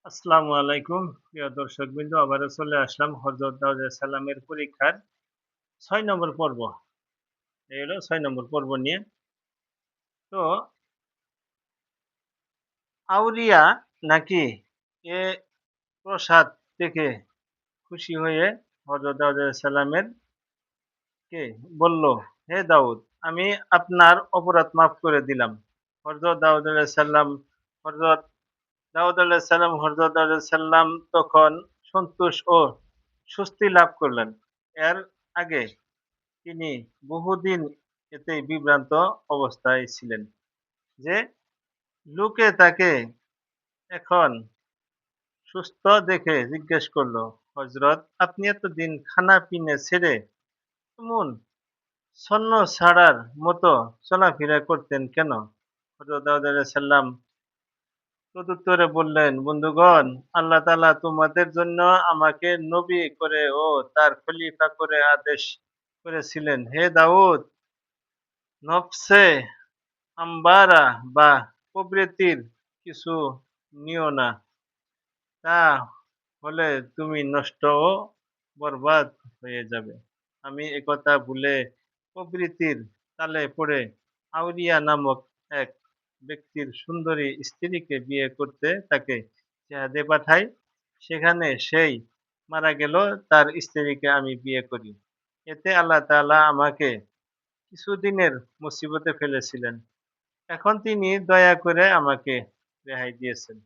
আসসালামু আলাইকুম প্রিয় দর্শকবৃন্দ, আবারও চলে আসলাম হযরত দাউদ আলাইহিস সালামের পরীক্ষার ৬ নম্বর পর্ব। এই হলো ৬ নম্বর পর্ব নিয়ে। তো আউলিয়া নাকি এ প্রসাদ দেখে খুশি হয়ে হযরত দাউদ আলাইহিস সালামের কে বলল, হে দাউদ, আমি আপনার অপরাধ মাফ করে দিলাম। হযরত দাউদ আলাইহিস সালাম হযরত দাউদ আলাইহিস সালাম হযরত দাউদ আলাইহিস সালাম তখন সন্তোষ ও স্বস্তি লাভ করলেন। এর আগে তিনি বহুদিন এতেই বিভ্রান্ত অবস্থায় ছিলেন যে লোকে তাকে এখন সুস্থ দেখে জিজ্ঞেস করলো, হযরত, আপনি এতদিন খানা-পিনা ছেড়ে এমন ছন্নছাড়ার মতো চলাফেরা করতেন কেন? হযরত দাউদ আলাইহিস সালাম প্রত্যুত্তরে বললেন, বন্ধুগণ, আল্লাহ তাআলা তোমাদের জন্য আমাকে নবী করে ও তার খলিফা করে আদেশ করেছিলেন, হে দাউদ, নফসে আম্মারা বা প্রবৃত্তির কিছু নিও না, তা হলে তুমি নষ্ট ও বরবাদ হয়ে যাবে। আমি একথা ভুলে প্রবৃত্তির তালে পড়ে আউলিয়া নামক এক ব্যক্তির সুন্দরী স্ত্রীকে বিয়ে করতে তাকে জেহাদে পাঠাই। সেখানে সেই মারা গেল, তার স্ত্রীকে আমি বিয়ে করি। এতে আল্লাহ তাআলা আমাকে কিছুদিনের মুসিবতে ফেলেছিলেন। এখন তিনি দয়া করে আমাকে রেহাই দিয়েছেন।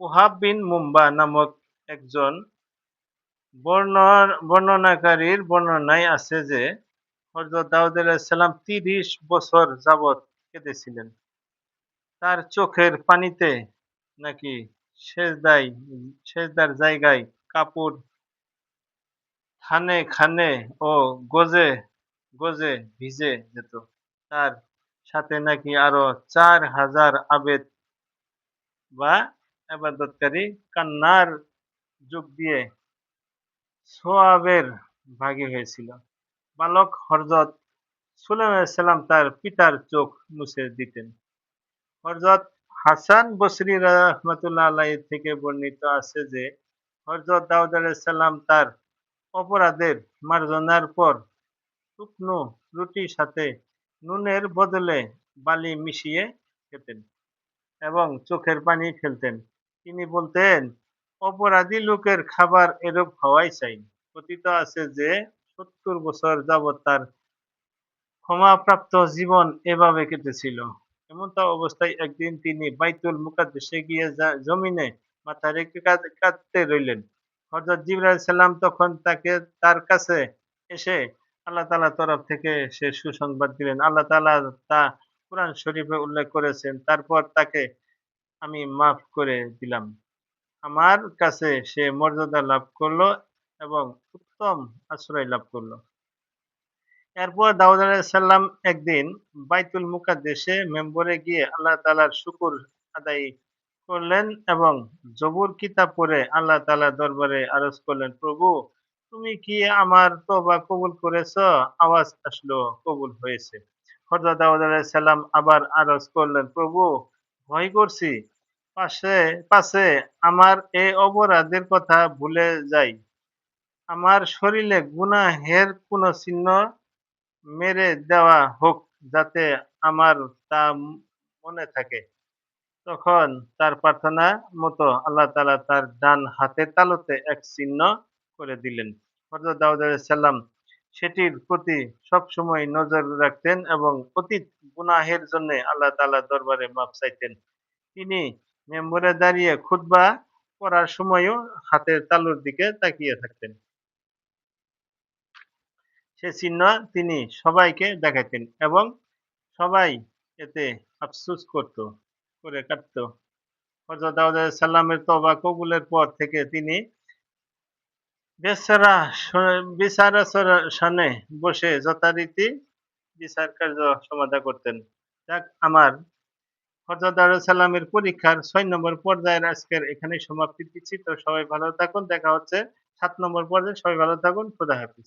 ওহাব বিন মুম্বা নামক একজন বর্ণনাকারীর বর্ণনায় আছে যে হযরত দাউদ আলাইহিস সালাম ৩০ বছর যাবৎ কেঁদেছিলেন। তার চোখের পানিতে নাকি সেজদায় সেজদার জায়গায় কাপড় খানে খানে ও গজে গজে ভিজে যেত। তার সাথে নাকি আরো ৪,০০০ আবেদ বা ইবাদতকারী কান্নার যোগ দিয়ে সোয়াবের ভাগী হয়েছিল। বালক হযরত সুলাইমান আলাইহিস সালাম তার পিতার চোখ মুছে দিতেন। হযরত হাসান বসরি রাহমাতুল্লাহ আলাইহি থেকে বর্ণিত আছে যে হযরত দাউদ আলাইহিস সালাম তার অপরাধের মার্জনার পর শুকনো রুটির সাথে নুনের বদলে বালি মিশিয়ে খেতেন এবং চোখের পানি ফেলতেন। তিনি বলতেন, অপরাধী লোকের খাবার এরূপ হওয়াই চাই। কথিত আছে যে ৭০ বছর যাবৎ তার ক্ষমাপ্রাপ্ত জীবন এভাবে কেটেছিল। এমতা অবস্থায় একদিন তিনি বাইতুল মুকাদ্দাসে গিয়ে জমিনে মাথা রেখে কাঁদতে রইলেন। হযরত জিবরাইল আলাইহিস সালাম তখন তার কাছে এসে আল্লাহ তাআলার তরফ থেকে সে সুসংবাদ দিলেন। আল্লাহ তাআলা তা কুরআন শরীফে উল্লেখ করেছেন। তারপর তাকে আমি মাফ করে দিলাম। আমার কাছে সে মর্যাদা লাভ করল এবং উত্তম আশ্রয় লাভ করল। এরপর দাউদ আলাইহিস সালাম একদিন বাইতুল মুকাদ্দাসে মেম্বরে গিয়ে আল্লাহ তাআলার শুকর আদায় করলেন এবং জবুর কিতাব পড়ে আল্লাহ তাআলার দরবারে আরজ করলেন, প্রভু, তুমি কি আমার তওবা কবুল করেছ? আওয়াজ আসলো, কবুল হয়েছে। হযরত দাউদ আলাইহিস সালাম আবার আরজ করলেন, প্রভু, ভয় করছি পাছে আমার এই অপরাধের কথা ভুলে যাই। আমার শরীরে গুনাহের কোন চিহ্ন মেরে দেওয়া হোক, যাতে আমার তা মনে থাকে। তখন তার প্রার্থনা মতো আল্লাহ তাআলা তার ডান হাতের তালুতে এক চিহ্ন করে দিলেন। হযরত দাউদ আলাইহিস সালাম সেটির প্রতি সবসময় নজর রাখতেন এবং অতীত গুনাহের জন্য আল্লাহ তাআলার দরবারে মাফ চাইতেন। তিনি মেম্বরে দাঁড়িয়ে খুতবা পড়ার সময়ও হাতের তালুর দিকে তাকিয়ে থাকতেন। সে চিহ্ন তিনি সবাইকে দেখাতেন এবং সবাই এতে আফসোস করে কাটত। হযরত দাউদ আলাইহিস সালামের তওবা কবুলের পর থেকে তিনি বিচারাসনে বসে যথারীতি বিচার কার্য সমাধা করতেন। যাক, আমার হযরত দাউদ আলাইহিস সালামের পরীক্ষার ৬ নম্বর পর্যায়ের আজকের এখানেই সমাপ্তি দিচ্ছি। তো সবাই ভালো থাকুন। দেখা হচ্ছে ৭ নম্বর পর্যায়ে। সবাই ভালো থাকুন। খোদা হাফেজ।